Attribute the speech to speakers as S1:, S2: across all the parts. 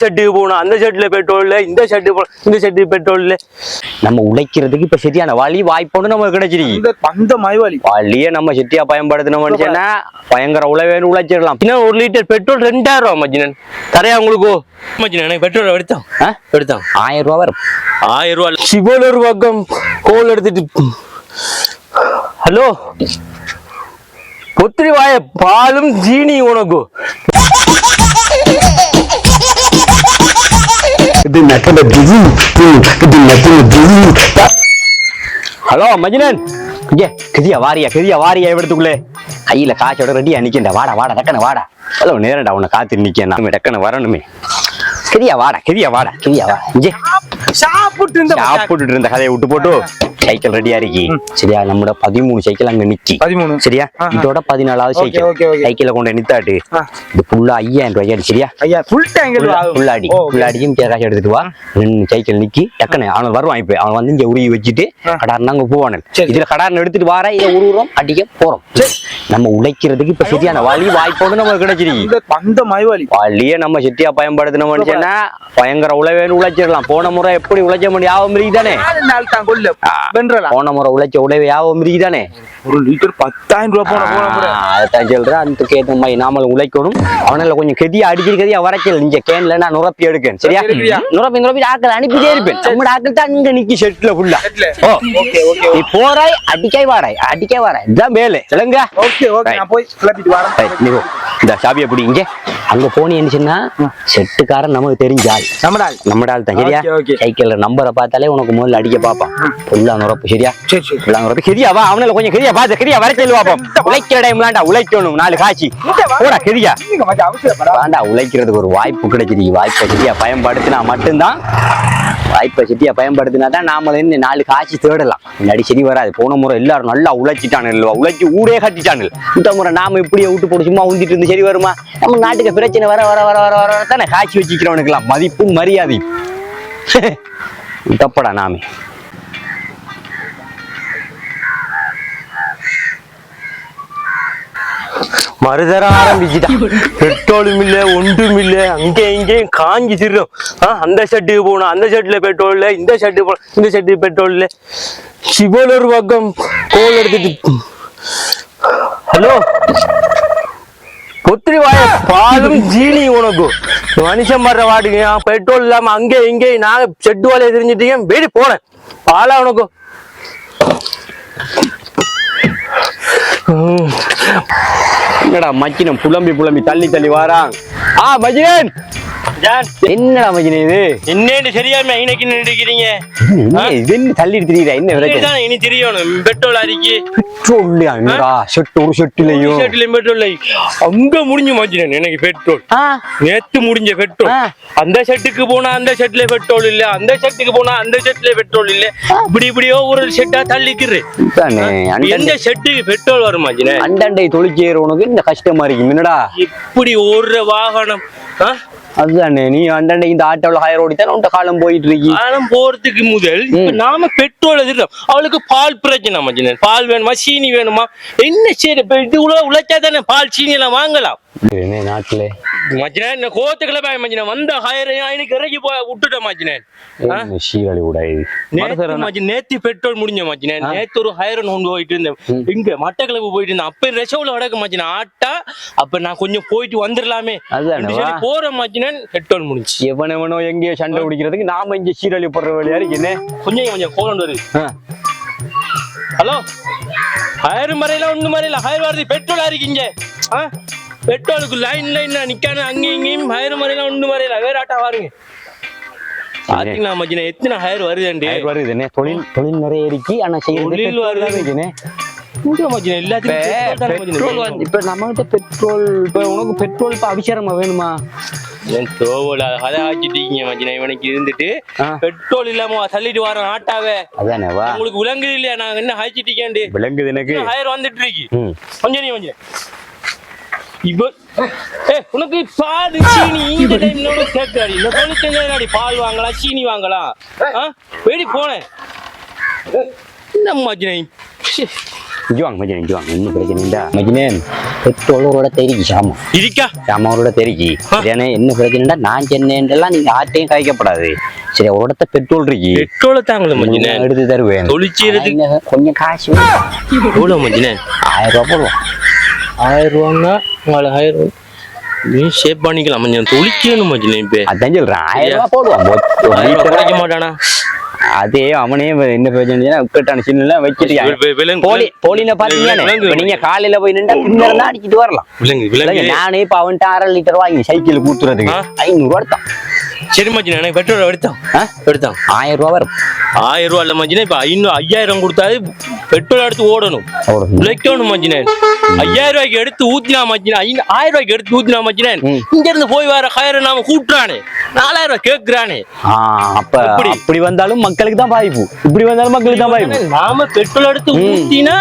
S1: ஷெட்டுக்கு போகணும், அந்த ஷெட்ல பெட்ரோல் இல்லை, இந்த ஷெட்டு இந்த ஷெட்டு பெட்ரோல் இல்லை. நம்ம உழைக்கிறதுக்கு இப்ப சரியான வழி வாய்ப்பு நமக்கு கிடைச்சிருக்கு.
S2: அந்த மைவாளி
S1: வழியே நம்ம செட்டியா பயன்படுத்தினோம்னா பயங்கர உழைவேன்னு உழைச்சிடலாம். இன்னும் 1 லிட்டர் பெட்ரோல் 2000 ரூபா மச்சினன் தரையா உங்களுக்கு மச்சினன். எனக்கு பெட்ரோல் எடுத்தான் 1000 ரூபா வரும். 1000 ரூபா சிவன் ஒரு பக்கம் கோல் எடுத்துட்டு. ஹலோ பொத்திரி வாய பாலும் ஜீனி உனக்கு. ஹலோ மஜினன், கதியா வாரியா எடுத்துக்குள்ளே கையில காய்ச்சோட ரெடியா நிக்கண்டா. வாடா டக்குன்னு வாடா. ஹலோ நேரண்டா உன்னை காத்து நிக்க நம்ம டக்குன்னு வரணுமே. கதியா வாடா இங்கே சாப்பிட்டு இருந்த கதையை விட்டு போட்டு சைக்கிள் ரெடியா இருக்கி சரியா. நம்ம 13 சைக்கிள் அங்க நிக்கி 13 சரியா. இதோட 14வது சைக்கிள் சைக்கிள கொண்டு நித்தாட்டு. இது ஃபுல்லா 5000 ரூபாய் சரியா. ஃபுல்லாடியும் காசு எடுத்துட்டு வா. 2 சைக்கிள் நிக்கி டக்குன்னு அவன் வருவான். இப்ப அவன் வந்து இங்க உருவி வச்சுட்டு கடார்னு அங்க போவானு. இதுல கடார்னு எடுத்துட்டு வார இதை உருவுறோம் அடிக்க போறோம். நம்ம உழைக்கிறதுக்கு இப்ப சரியான வழி வாய்ப்பு நமக்கு கிடைச்சிருக்கு.
S2: அந்த மைவாளி
S1: வழியே நம்ம செட்டியா பயன்படுத்தினோம்னா பயங்கர உழைவேன்னு உழைச்சிடலாம். போன முறை எப்படி உழைச்ச முடியும் யாவும் இருக்குதானே. போன முறை உழைச்ச உழைவு யாவும் இருக்குதானே.
S2: 1 லிட்டர் 10,000 ரூபாய்
S1: அதான் சொல்றேன். அந்த கேட்ட மாதிரி நாமளும் உழைக்கணும். அவனால கொஞ்சம் கதியா அடிக்கடியா வரச்சல் நீங்க கேன்ல நான் நுரப்பி எடுக்கேன் சரியா. நுரப்பி ஆக்கள் அனுப்பிட்டே இருப்பேன். நம்ம ஆக்கள் தான் இங்க நிக்கி ஷெட்ல ஃபுல்லா. நீ போறாய் அடிக்காய் வாராய் இதுதான் வேலை சொல்லுங்க. இந்த சாபியை பிடி. இங்க அங்க போனீன்னு சொன்னா செட்டுக்காரன் நமக்கு தெரிஞ்சாள். நம்ம ஆள் தான் சரியா. சைக்கிள்ல நம்பரை பார்த்தாலே உனக்கு முதல்ல அடிக்க பாப்பான். ஃபுல்லா நுரப்பு சரியா. ஃபுல்லா நுரப்பு கெதியா வா. அவனால கொஞ்சம் கெதியா பாத்து கெதியா வர சொல்லு பாப்போம். உழைக்கிற டைம் வேண்டா உழைக்கணும். 4 காட்சி போடா கெதியா வேண்டா. உழைக்கிறதுக்கு ஒரு வாய்ப்பு கிடைச்சிருக்கு. வாய்ப்பை சரியா பயன்படுத்தினா மட்டும்தான். வாய்ப்பை சரியா பயன்படுத்தினா தான் நாம 4 காட்சி தேடலாம். முன்னாடி சரி வராது. போன முறை எல்லாரும் நல்லா உழைச்சிட்டானு உழைச்சி ஊரே கட்டிட்டானு. இந்த முறை நாம இப்படியே விட்டு போட்டு சும்மா உந்திட்டு இருந்து சரி வருமா. நம்ம நாட்டுக்கு பிரச்சனை வர வர வர வர வர தானே காட்சி வச்சுக்கிறவனுக்குலாம் மதிப்பும் மரியாதை தப்படா. நாமே மறுதர ஆரம்பிச்சுட்டான். பெட்ரோலும் இல்ல ஒன்றும் இல்ல. அங்கே இங்கேயும் காஞ்சி சிறும். அந்த ஷெட்டுக்கு போகணும், அந்த ஷெட்ல பெட்ரோல் இல்ல, இந்த ஷெட்டு போகணும், இந்த ஷெட்டு பெட்ரோல் இல்ல. சிவன் ஒரு பக்கம் கோல் எடுத்துட்டு. ஹலோ பொத்திரி வாய பாலும் ஜீனி உனக்கு. மனுஷன் வர்ற வாடுங்க பெட்ரோல் இல்லாம அங்கே இங்கே நாங்க ஷெட்டு வாழைய தெரிஞ்சுட்டீங்க. வெடி போனேன் பாலா உனக்கு. என்னடா மச்சினம் புலம்பி தள்ளி வாரான். மஜினன் என்னடா மஜினே இது என்னன்னு சரியாம இன்னைக்கு நினைக்கிறீங்க. தள்ளி தெரியுதா என்ன இனி தெரியணும். பெட்ரோல் அரிக்கி பெட்ரோல் பெட்ரோல் அங்க முடிஞ்சு மஜினன். எனக்கு பெட்ரோல் நேத்து முடிஞ்ச பெட்ரோல். அந்த ஷெட்டுக்கு போனா அந்த ஷெட்ல பெட்ரோல் இல்ல, அந்த ஷெட்டுக்கு போனா அந்த ஷெட்ல பெட்ரோல் இல்ல. இப்படியோ ஒரு ஷெட்டா தள்ளிக்கிறேன். எந்த ஷெட்டுக்கு பெட்ரோல் வரும் மஜினன். அண்டை தொழிற்சேரவனுக்கு இந்த கஷ்டமா இருக்கு. என்னடா இப்படி ஒரு வாகனம். அதுதானே நீ அண்டை இந்த ஆட்டோல ஹயர் ஓடித்தான் உண்ட காலம் போயிட்டு இருக்கு. காலம் போறதுக்கு முதல் நாம பெட்ரோல் எதிர்க்கிறோம். அவளுக்கு பால் பிரச்சனை மஜினன். பால் வேணுமா சீனி வேணுமா என்ன சரி. இது உழைச்சா தானே பால் சீனி எல்லாம் வாங்கலாம் நாட்டுல மஜினன். என்ன கோத்துக்களை பாய மஜினன். வந்த ஹயர் எனக்கு இறக்கி விட்டுட்டேன் மஜினன். நேத்து பெட்ரோல் முடிஞ்ச மஜினன். நேத்து ஒரு ஹயர் கொண்டு போயிட்டு இருந்தேன். இங்க மட்டக்களப்பு போயிட்டு இருந்தேன். அப்ப ரெசவுல வடக்கு மஜினன் ஆட்டா. அப்ப நான் கொஞ்சம் போயிட்டு வந்துடலாமே போற மஜினன். பெட்ரோல் முடிஞ்சு. எவனோ எங்கேயோ சண்டை பிடிக்கிறதுக்கு நாம இங்க சீரழி போடுற வழியா இருக்கு. கொஞ்சம் கோல் வருது. ஹலோ ஹயர் மறையில ஒண்ணு மறையில ஹயர் வருது. பெட்ரோல் இருக்கீங்க. பெட்ரோலுக்கு லைன்ல நிக்கானு அங்கேயும் இங்கேயும் ஹயர் மறையில ஒண்ணு மறையில வேற ஆட்டா வாருங்க. பாத்தீங்களா மஜினா எத்தனை ஹயர் வருது. வருது தொழில் நிறைய இருக்கு. ஆனா தொழில் வருது. இப்ப நம்மகிட்ட பெட்ரோல் இப்ப உனக்கு பெட்ரோல் இப்ப அபிஷேகமா வேணுமா. இவனுக்கு இருந்துட்டு பெட்ரோல் இல்லாம தள்ளிட்டு வர ஆட்டாவே உங்களுக்கு விலங்குது இல்லையா. நாங்க என்ன ஹாய்ச்சிட்டீங்க விலங்குது. எனக்கு ஹயர் வந்துட்டு இருக்கு. கொஞ்சம் இப்ப உனக்கு பால் சீனி கேட்காடி. பால் வாங்கலாம் சீனி வாங்கலாம். வெடி போனேன். என்ன மஜினை
S3: இஞ்சுவாங்க மஜினே இஞ்சுவாங்க இன்னும் பிரச்சனை இல்ல மஜினே பெட்ரோலோட தெரிக்கி
S1: இருக்கா
S3: சாமாவோட தெரிக்கி ஏன்னா என்ன பிரச்சனைடா நான் சென்னேன்றெல்லாம் நீங்க ஆட்டையும் காய்க்கப்படாது சரி அவரோட பெட்ரோல் இருக்கு
S1: பெட்ரோல தாங்கள மஜினே
S3: எடுத்து தருவேன்
S1: தொழிற்சிறது
S3: கொஞ்சம் காசு
S1: எவ்வளவு மஜினே
S3: 1000 ரூபாய் போடுவோம்
S1: 1000 ரூபான்னா உங்களை 1000 நீ ஷேப் பண்ணிக்கலாம் மஜினே தொழிக்கணும் மஜினே இப்ப
S3: அதான் சொல்றேன் 1000 ரூபாய் போடுவோம்
S1: குறைக்க மாட்டானா
S3: அதே அவனே என்ன பிரச்சனை உட்கட்டான சின்ன வச்சிருக்காங்க போலின பாத்தீங்கன்னா நீங்க காலையில போய் நின்றா பின்னர் தான் அடிச்சிட்டு வரலாம் நானே இப்ப அவன்ட்டு 1/2 லிட்டர் வாங்கி சைக்கிள் கூத்துறதுக்கு 500 ரூபா எடுத்தான்
S1: சரி மஜினே எனக்கு பெட்ரோல் எடுத்தான்
S3: 1000 ரூபா வரும்
S1: 1000 ரூபா இல்ல மஜினே இப்ப 5000 கொடுத்தாது பெட்ரோல் எடுத்து ஓடணும் உழைக்கணும் மஜினே 5000 ரூபாய்க்கு எடுத்து ஊத்தினா மஜினே 1000 ரூபாய்க்கு எடுத்து ஊத்தினா மஜினே இங்க இருந்து போய் வர கயிறு நாம கூட்டுறானே 4000 ரூபாய் கேக்குறானே
S3: அப்ப அப்படி வந்தாலும் மக்களுக்கு தான் பாதிப்பு இப்படி வந்தாலும் மக்களுக்கு தான் பாதிப்பு
S1: நாம பெட்ரோல் எடுத்து ஊத்தினா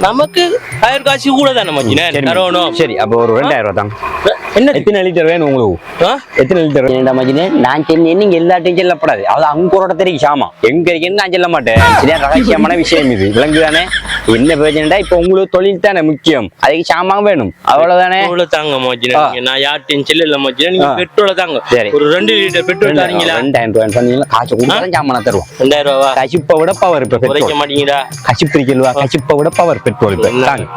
S1: நமக்கு 1000 காசு கூட தானே மஜினே தரணும்
S3: சரி அப்ப ஒரு 2000 ரூபாய் தான் என்ன எத்தனை லிட்டர் வேணும் உங்களுக்கு எத்தனை லிட்டர் வேண்டாம் மஜினே நான் சென்னை நீங்க எல்லாத்தையும் செல்லப்படாது அது அங்கோட தெரியும் சாமா எங்க இருக்கேன்னு நான் சொல்ல மாட்டேன் சரியா ரகசியமான விஷயம் இது விலங்குதானே என்ன பிரச்சனைடா இப்ப உங்களுக்கு தொழில் தானே முக்கியம் அதுக்கு சாமான் வேணும் அவ்வளவுதானே
S1: தாங்க மஜினே நான் யார்ட்டையும் செல்லல மஜினே நீங்க பெட்ரோல தாங்க ஒரு 2 லிட்டர் பெட்ரோல் தரீங்களா
S3: 2000 ரூபாய் சொன்னீங்களா காசு கொடுத்தா சாமான தருவோம்
S1: 2000 ரூபாய்
S3: கசிப்பை விட பவர் இப்ப
S1: குறைக்க மாட்டீங்கடா
S3: கசிப்பு இருக்கல்வா கசிப்பை விட பவர் பெட்ரோல் இப்ப தாங்க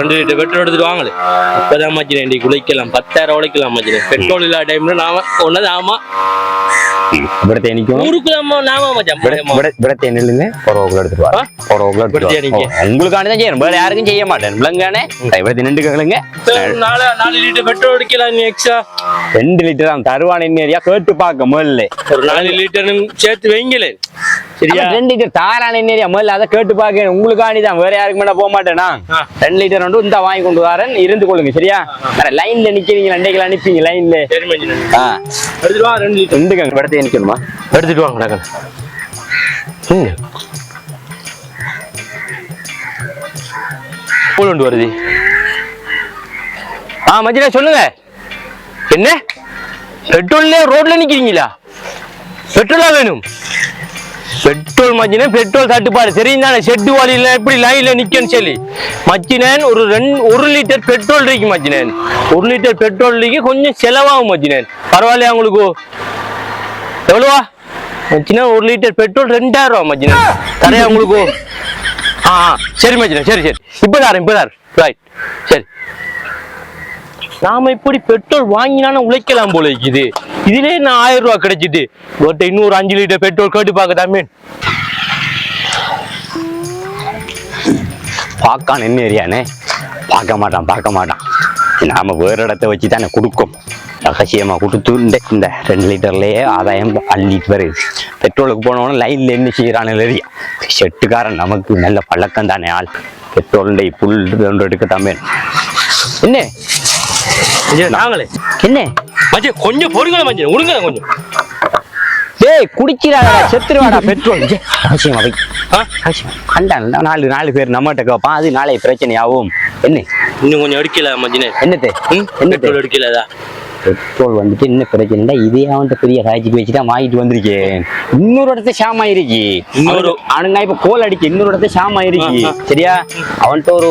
S1: 2 லிட்டர் பெட்ரோல் எடுத்துட்டு வாங்களே இப்பதான் மஜினே இன்னைக்கு உழைக்கலாம் 10000 உழைக்கலாம் மஜினே பெட்ரோல் இல்லாத டைம்ல நாம ஒன்னது ஆமா
S3: இവിടത്തെ എനിക്ക് ഇവിടത്തെ എന്നിൽ പുറകെ എടുത്തിട്ട് உங்களுக்கான செய்யணும் வேற யாருக்கும் செய்ய மாட்டேன் விளங்கானே இവിടത്തെ ரெண்டு கேளுங்க
S1: 4 லிட்டர் பெட்ரோல் அடிக்கலாம் எக்ஸ்ட்ரா
S3: 2 லிட்டர் தான் தருவான் என்ன கேட்டு பார்க்க முதல்ல
S1: ஒரு 4 லிட்டர் சேர்த்து வைங்களே சரியா
S3: 2 லிட்டர் தாரான என்ன முதல்ல அதை கேட்டு பார்க்க உங்களுக்காண்டி தான் வேற யாருக்கு மேல போக மாட்டேனா 2 லிட்டர் வந்து இந்த வாங்கி கொண்டு வரேன் இருந்து கொள்ளுங்க சரியா லைன்ல நிக்கிறீங்க அண்டைகள் அனுப்பிங்க லைன்ல
S1: எடுத்துட்டு வா 2 லிட்டர்
S3: ரெண்டுங்க இവിടത്തെ நிக்கணுமா
S1: எடுத்துட்டு வாங்க கொண்டு வருது மஜினே சொல்லுங்க என்ன பெட்ரோல்ல ரோட்ல நிக்கிறீங்களா பெட்ரோலா வேணும் பெட்ரோல் மஜினே பெட்ரோல் தட்டுப்பாடு சரிந்தானே ஷெட்டு வாலியில எப்படி லைன்ல நிக்கன்னு சொல்லி மஜினேன் ஒரு 1 லிட்டர் பெட்ரோல் இருக்கு மஜினேன் 1 லிட்டர் பெட்ரோல் இருக்கு கொஞ்சம் செலவாகும் மஜினேன் பரவாயில்லையா உங்களுக்கு எவ்வளவா மச்சினா 1 லிட்டர் பெட்ரோல் 2000 ரூபா மச்சினா தரையா உங்களுக்கு சரி மச்சினா சரி சரி இப்பதார் ரைட் சரி நாம இப்படி பெட்ரோல் வாங்கினான உழைக்கலாம் போல இருக்குது இதுல நான் 1000 ரூபா கிடைச்சிட்டு இன்னொரு 5 லிட்டர் பெட்ரோல் கேட்டு பார்க்கதாமே
S3: பார்க்கான் என்ன ஏரியானே பார்க்க மாட்டான் நாம வேற இடத்த வச்சு தானே கொடுக்கும் ரகசியமா கொடுத்து இந்த 2 லிட்டர்லயே ஆதாயம் அள்ளிட்டு வருது பெட்ரோலுக்கு போனவன லைன்ல என்ன செய்யறான்னு தெரியா ஷெட்டுக்காரன் நமக்கு நல்ல பழக்கம் தானே ஆள் பெட்ரோல் புல் எடுக்க தாமே என்ன
S1: நாங்களே
S3: என்ன
S1: மஜி கொஞ்சம் பொறுங்கள மஜி உடுங்க கொஞ்சம்
S3: டேய் குடிச்சிராடா செத்துருவாடா பெட்ரோல் ரகசியமா வை கண்டான் 4 பேர் நம்மகிட்ட கேட்பான் அது நாளை பிரச்சனை ஆகும் என்ன
S1: இன்னும் கொஞ்சம் எடுக்கல மஜினே
S3: என்னத்தை
S1: பெட்ரோல் எடுக்கலதா
S3: பெட்ரோல் வந்துட்டு என்ன பிரச்சனைடா இதே அவன்கிட்ட பெரிய காய்ச்சிக்கு வச்சுதான் வாங்கிட்டு வந்திருக்கேன் இன்னொரு இடத்த ஷாம் ஆயிருக்கு இன்னொரு ஆனுங்க இப்ப கோல் அடிக்க இன்னொரு இடத்த ஷாம் ஆயிருக்கு சரியா அவன்கிட்ட ஒரு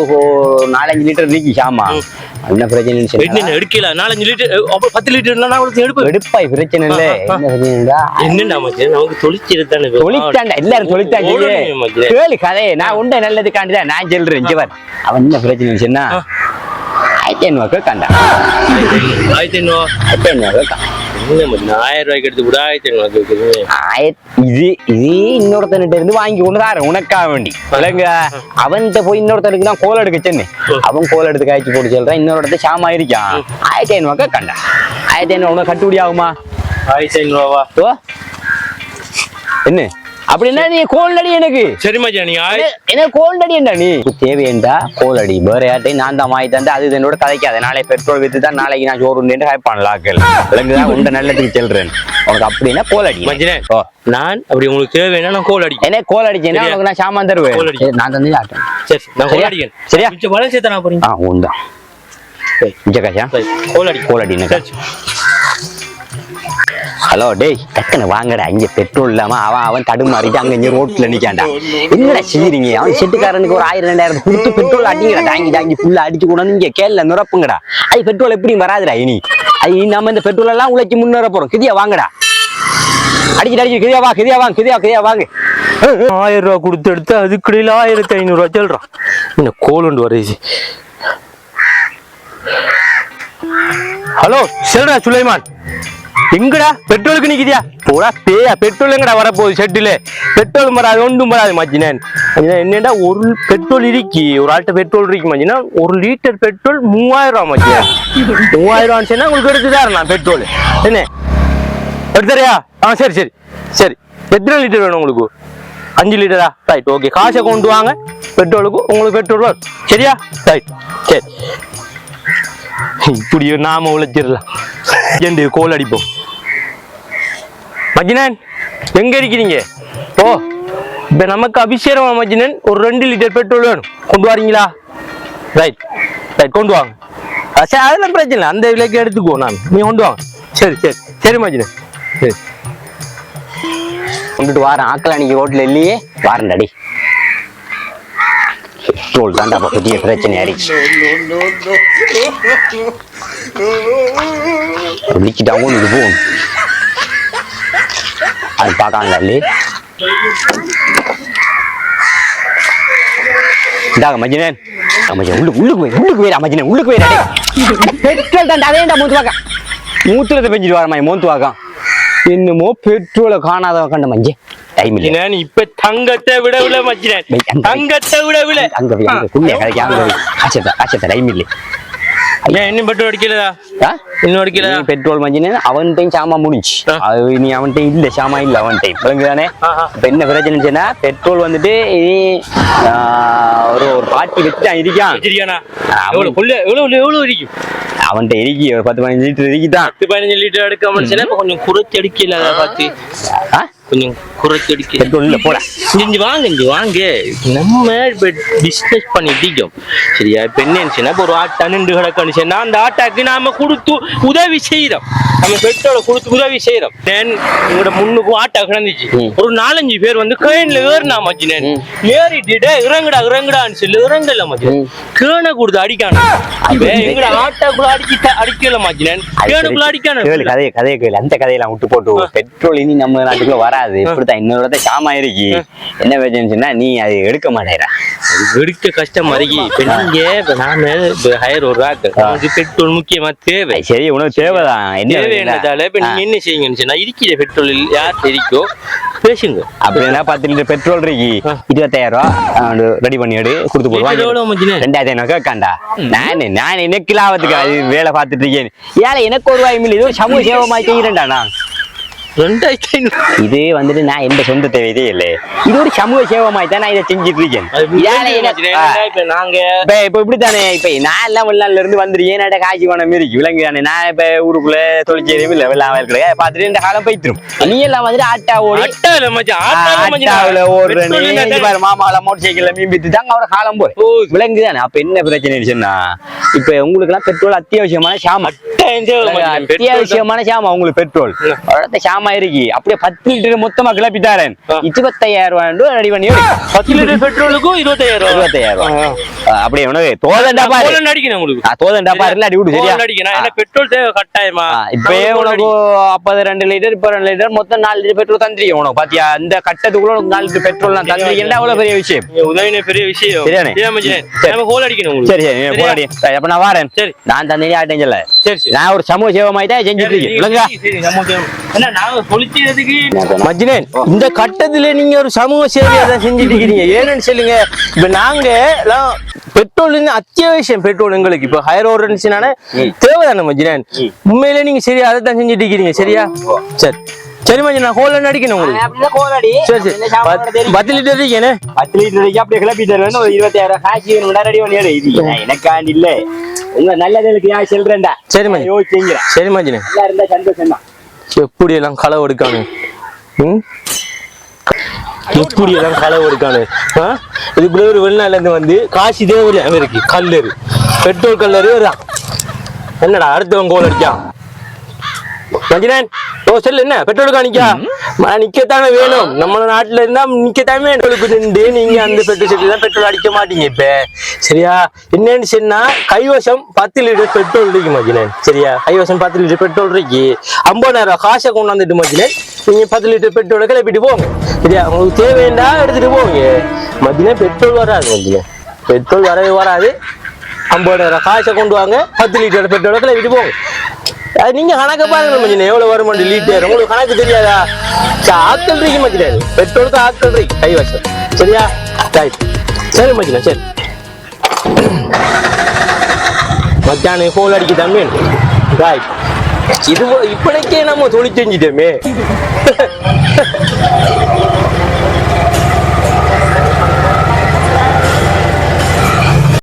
S3: 4-5 லிட்டர் இருக்கு ஷாமா என்ன பிரச்சனை
S1: எடுக்கல 4-5 லிட்டர் 10 லிட்டர்
S3: எடுப்பாய் பிரச்சனை இல்ல
S1: என்னடா மச்சான் நமக்கு
S3: தொழிற்சாண்டா எல்லாரும் தொழிற்சாண்டே கேளு கதையை நான் உண்டை நல்லதுக்காண்டிதான் நான் சொல்றேன் இஞ்சவர் அவன் என்ன பிரச்சனை சொன்னா 1500 ரூபாய்க்கு கண்டா 1500 ரூபாய்க்கு
S1: 1000 ரூபாய்க்கு எடுத்து கூட 1500
S3: இது இன்னொருத்தன்கிட்ட இருந்து வாங்கி கொண்டு தாரேன் உனக்காக வேண்டி இல்லைங்க அவன்கிட்ட போய் இன்னொருத்தனுக்கு தான் கோல் எடுக்க சென்னு அவன் கோல் எடுத்து காய்ச்சி போட்டு சொல்றான் இன்னொரு இடத்த ஷாம் ஆயிருக்கான் 1500 ரூபாய்க்கு கண்டா 1500 உனக்கு கட்டுப்படி ஆகுமா
S1: 1500 ரூபாவா
S3: என்ன அப்படின்னா நீ கோல் அடி எனக்கு
S1: சரி மச்சான் நீ
S3: என்ன கோல் அடி என்ன நீ தேவையண்டா கோல் அடி வேற யார்ட்டையும் நான் தான் வாங்கி தந்தேன் அது என்னோட கதைக்காத நாளை பெட்ரோல் வித்து தான் நாளைக்கு நான் சோறு உண்டு ஹைப்பான்லாக்கள் விலங்குதான் உண்ட நல்லதுக்கு செல்றேன் உனக்கு அப்படின்னா கோல் அடி
S1: மச்சானே நான் அப்படி உங்களுக்கு தேவைன்னா நான் கோல் அடிக்கிறேன்
S3: என்ன கோல் அடிச்சேன்னா உனக்கு நான் சாமான் தருவேன் நான் தந்து ஆட்டேன்
S1: சரி நான் கோல் அடிக்கிறேன் சரியா மிச்ச பழம் சேர்த்தா நான் போறீங்க
S3: உண்டா மிச்ச காசா
S1: கோல் அடி
S3: கோல் அடி ஹலோ டேய் டக்குன்னு வாங்கடா இங்க பெட்ரோல் இல்லாம அவன் தடுமாறிட்டு அங்க இங்க ரோட்ல நிக்காண்டா என்னடா செய்யறீங்க அவன் செட்டுக்காரனுக்கு ஒரு 1000-2000 கொடுத்து பெட்ரோல் அடிங்கடா டாங்கி ஃபுல்லா அடிச்சு கூட நீங்க கேள்ல நிரப்புங்கடா அது பெட்ரோல் எப்படி வராதுடா இனி அது நம்ம இந்த பெட்ரோல் எல்லாம் உழைச்சி முன்னேற போறோம் கிதியா வாங்கடா அடிச்சு கிதியா வாங்க
S1: 1000 ரூபா கொடுத்து எடுத்து அதுக்குடையில 1500 ரூபா சொல்றான் இந்த கோலுண்டு வரைசி ஹலோ சொல்றா சுலைமான் எங்கடா பெட்ரோலுக்கு நிக்குதியா போடா பேயா பெட்ரோல் எங்கடா வரப்போகுது ஷெட்டில பெட்ரோல் வராது ஒன்றும் வராது மச்சினேன் என்னடா ஒரு பெட்ரோல் இருக்கு ஒரு ஆள்கிட்ட பெட்ரோல் இருக்கு மச்சினா 1 லிட்டர் பெட்ரோல் 3000 ரூபா மச்சினேன் 3000 ரூபான்னு சொன்னா உங்களுக்கு எடுத்துதான் நான் பெட்ரோல் என்ன எடுத்துறியா சரி எத்தனை லிட்டர் வேணும் உங்களுக்கு 5 லிட்டரா ரைட் ஓகே காசை கொண்டு வாங்க பெட்ரோலுக்கு உங்களுக்கு பெட்ரோல் வரும் சரியா ரைட் சரி இப்படி நாம உழைச்சிடலாம் ரெண்டு கோல் அடிப்போம் மஜினன் எங்க இருக்கிறீங்க ஓ இப்ப நமக்கு அபிஷேகம் மஜினன் ஒரு 2 லிட்டர் பெட்ரோல் வேணும் கொண்டு வரீங்களா ரைட் கொண்டு வாங்க சரி அதெல்லாம் பிரச்சனை இல்லை அந்த விலைக்கு எடுத்துக்கோ நான் நீ கொண்டு வாங்க சரி மஜினன் சரி
S3: கொண்டுட்டு வாரேன் ஆக்கல அன்னைக்கு ரோட்ல இல்லையே வாரண்டாடி பெட்ரோல் தான்டா பெரிய பிரச்சனை ஆயிடுச்சு குளிக்கிட்டாங்க இது போகும் அது பார்க்காங்களா இல்லையே இந்தாங்க மஜினன் உள்ளுக்கு போயிடா மஜினன் உள்ளுக்கு போயிடா பெட்ரோல் தான்டா அதேண்டா மூத்துறதை பெஞ்சிட்டு வரமா மூத்து வாக்கம் என்னமோ பெட்ரோலை காணாத கண்ட மஞ்ச டைம் இல்ல
S1: இப்ப தங்கத்தை விட மச்சினேன் தங்கத்தை விட
S3: காய்ச்சத்த டைம் இல்லை
S1: இன்னும் பெட்ரோல் அடிக்கலதா இன்னும் அடிக்கல
S3: பெட்ரோல் மஞ்சினு அவன்கிட்டையும் சாமா முடிஞ்சு அது இனி அவன்கிட்டையும் இல்ல சாமா இல்ல அவன்கிட்டையும் விளங்குதானே இப்ப என்ன பிரச்சனைச்சுன்னா பெட்ரோல் வந்துட்டு இனி ஒரு பாட்டி வச்சுட்டான் இருக்கான்
S1: எவ்வளவு இருக்கும்
S3: அவன்கிட்ட இருக்கு ஒரு 10-15 லிட்டர் இருக்குதான்
S1: 10-15 லிட்டர் எடுக்க முடிச்சுன்னா கொஞ்சம் குறைச்சி அடிக்கல அதை பார்த்து கொஞ்சம் குறைச்சி அடிக்க
S3: பெட்ரோல் இல்ல போட
S1: இங்க வாங்க நம்ம பிசினஸ் பண்ணிட்டோம் சரியா இப்ப என்னச்சுன்னா இப்போ ஒரு ஆட்டா நின்று கிடக்கணுச்சுன்னா அந்த ஆட்டாக்கு நாம கொடுத்து உதவி செய்யறோம் நம்ம பெட்ரோலை கொடுத்து உதவி செய்யறோம் உங்களோட முன்னுக்கு ஆட்டா கிடந்துச்சு ஒரு 4-5 பேர் வந்து கைன்ல ஏறினா மச்சினேன் ஏறிட்டு இறங்குடான்னு சொல்லி இறங்கல மச்சினேன் கேனை கொடுத்து அடிக்கானு எங்கட ஆட்டாக்குள்ள அடிக்கல மச்சினேன் கேனுக்குள்ள அடிக்கானு
S3: கதையை கேளு அந்த கதையெல்லாம் விட்டு போட்டு பெட்ரோல் இனி நம்ம நாட்டுக்குள்ள வராது இப்படித்தான் இன்னொரு சாமா இருக்கு என்ன பிரச்சனைச்சுன்னா நீ அது எடுக்க மாட்டேறா
S1: எடுக்க கஷ்டமா இருக்கு நீங்க நாம ஹையர் ஒரு நமக்கு பெட்ரோல் முக்கியமா தேவை
S3: சரி உனக்கு தேவைதான்
S1: என்னதால இப்ப நீங்க என்ன செய்யுங்கன்னு இருக்கிற பெட்ரோல் யார் இருக்கோ பேசுங்க
S3: அப்படின்னா 10 லிட்டர் பெட்ரோல் இருக்கு 25000 ரூபா ரெடி பண்ணி எடு கொடுத்து போடுவாங்க 2500 கேட்காண்டா நான் எனக்கு லாபத்துக்கு அது வேலை பார்த்துட்டு இருக்கேன் ஏழை எனக்கு ஒரு ரூபாய் இல்லை இது ஒரு சமூக சேவமா செய்யறேன்டா நான்
S1: 2500
S3: இது வந்துட்டு நான் எந்த சொந்த தேவையே இல்லை இது ஒரு சமூக சேவமாய் தான் நான் இதை செஞ்சுட்டு இருக்கேன் இப்ப இப்படித்தானே இப்ப நான் எல்லாம் வெளிநாட்டுல இருந்து வந்துருக்கேன் என்னோட காய்ச்சி பணம் இருக்கு விலங்கு நான் இப்ப ஊருக்குள்ள தொழிற்சேரியும் இல்ல வெள்ளாம இருக்கிற பார்த்துட்டு இந்த காலம் போயிட்டுரும் நீ எல்லாம் வந்துட்டு ஆட்டா ஓடுற மாமாவில மோட்டர் சைக்கிள்ல மீன் வித்து தாங்க அவரை காலம் போய் விலங்கு தானே அப்ப என்ன பிரச்சனை இருந்துச்சுன்னா இப்ப உங்களுக்கு எல்லாம் பெட்ரோல் அத்தியாவசியமான சாமான் அத்தியாவசியமான சாமான் உங்களுக்கு பெட்ரோல் சாமான் இருக்கு அப்படியே 10 லிட்டர் மொத்தமா கிளப்பிட்டாரன் 25000 ரூபாய் ரெடி பண்ணி
S1: 10 லிட்டர் பெட்ரோலுக்கும் 25000
S3: அப்படியே உனக்கு தோதண்டா பாரு
S1: அடிக்கணும் உங்களுக்கு
S3: தோதண்டா பாரு இல்ல அடி விடு சரியா
S1: அடிக்கணும் ஏன்னா பெட்ரோல் தேவை கட்டாயமா
S3: இப்பயே உனக்கு 2 லிட்டர் இப்ப 2 லிட்டர் மொத்தம் 4 லிட்டர் பெட்ரோல் தந்திரிக்க உனக்கு பாத்தியா இந்த கட்டத்துக்குள்ள 4 லிட்டர் பெட்ரோல் நான் தந்திரிக்கேன்டா அவ்வளவு பெரிய விஷயம்
S1: உதவினே பெரிய விஷயம்
S3: சரியானே
S1: நம்ம ஹோல் அடிக்கணும் உங்களுக்கு
S3: சரி சரி ஹோல் அடி அப்ப நான் வரேன் சரி நான் தந்திரி ஆட்டேன் சொல்ல சரி நான் ஒரு சமூக சேவமாய் தான் செஞ்சுட்டு இருக்கேன் விளங்கா
S1: என்ன நான் பொலிச்சதுக்கு
S3: மஜ்னன்
S1: இந்த கட்டத்துல நீங்க ஒரு சமூக சேவையை தான் செஞ்சுட்டு இருக்கீங்க ஏன்னு சொல்லுங்க இப்ப நாங்க எல்லாம் பெட்ரோல் அத்தியாவசியம் பெட்ரோல் எங்களுக்கு இப்ப ஹையர் ஓடுச்சுனால தேவைதானே மஜ்னன் உண்மையிலே நீங்க சரியா அதை தான் செஞ்சுட்டு இருக்கீங்க சரியா சரி மஜ்னன் நான் ஹோல் அடிக்கணும் உங்களுக்கு சரி 10 லிட்டர் இருக்கேனே
S3: 10 லிட்டர் அப்படியே கிளப்பிட்டு வேணும் 25000 காசு வேணும் ரெடி பண்ணி எடு இது எனக்காண்டி இல்ல உங்க நல்லதுக்கு நான் சொல்றேன்டா
S1: சரி மஜ்னன் யோசிச்சீங்க சரி மஜ்னன்
S3: நல்லா இருந்தா சந்தோஷம் தான்
S1: எப்படி எல்லாம் களவு எடுக்கானு எப்படி எல்லாம் களவு எடுக்கானு இதுக்குள்ள ஒரு வெளிநாட்டுல இருந்து வந்து காசு தேவை இருக்கு கல்லரு பெட்ரோல் கல்லரு என்னடா அடுத்தவன் கோல் அடிக்கான் மஞ்சினன் ஓ செல்லு என்ன பெட்ரோலுக்கு நிக்கா நிக்கத்தானே வேணும் நம்ம நாட்டுல இருந்தா நிக்கத்தானே பெட்ரோலுக்கு நின்று நீங்க அந்த பெட்ரோல் செட்டு தான் பெட்ரோல் அடிக்க மாட்டீங்க இப்ப சரியா என்னன்னு சொன்னா கைவசம் 10 லிட்டர் பெட்ரோல் இருக்கு மஞ்சினன் சரியா கைவசம் 10 லிட்டர் பெட்ரோல் இருக்கு 50,000 காசை கொண்டாந்துட்டு மஞ்சினன் நீங்க 10 லிட்டர் பெட்ரோலை கிளப்பிட்டு போங்க சரியா உங்களுக்கு தேவையா எடுத்துட்டு போங்க மஞ்சினன் பெட்ரோல் வராது மஞ்சினன் பெட்ரோல் வரவே வராது 50,000 காசை கொண்டு வாங்க 10 லிட்டர் பெட்ரோலை கிளப்பிட்டு போங்க அது நீங்க கணக்கு பாருங்க மச்சினே எவ்வளவு வரும் லிட்டர் உங்களுக்கு கணக்கு தெரியாதா ஆட்கள் இருக்கு மச்சினே பெட்ரோலுக்கு ஆட்கள் இருக்கு கைவசம் சரியா ரைட் சரி மச்சினே சரி மச்சானே போல் அடிக்க தம்பி ரைட் இது இப்படிக்கே நம்ம தொழில் செஞ்சிட்டோமே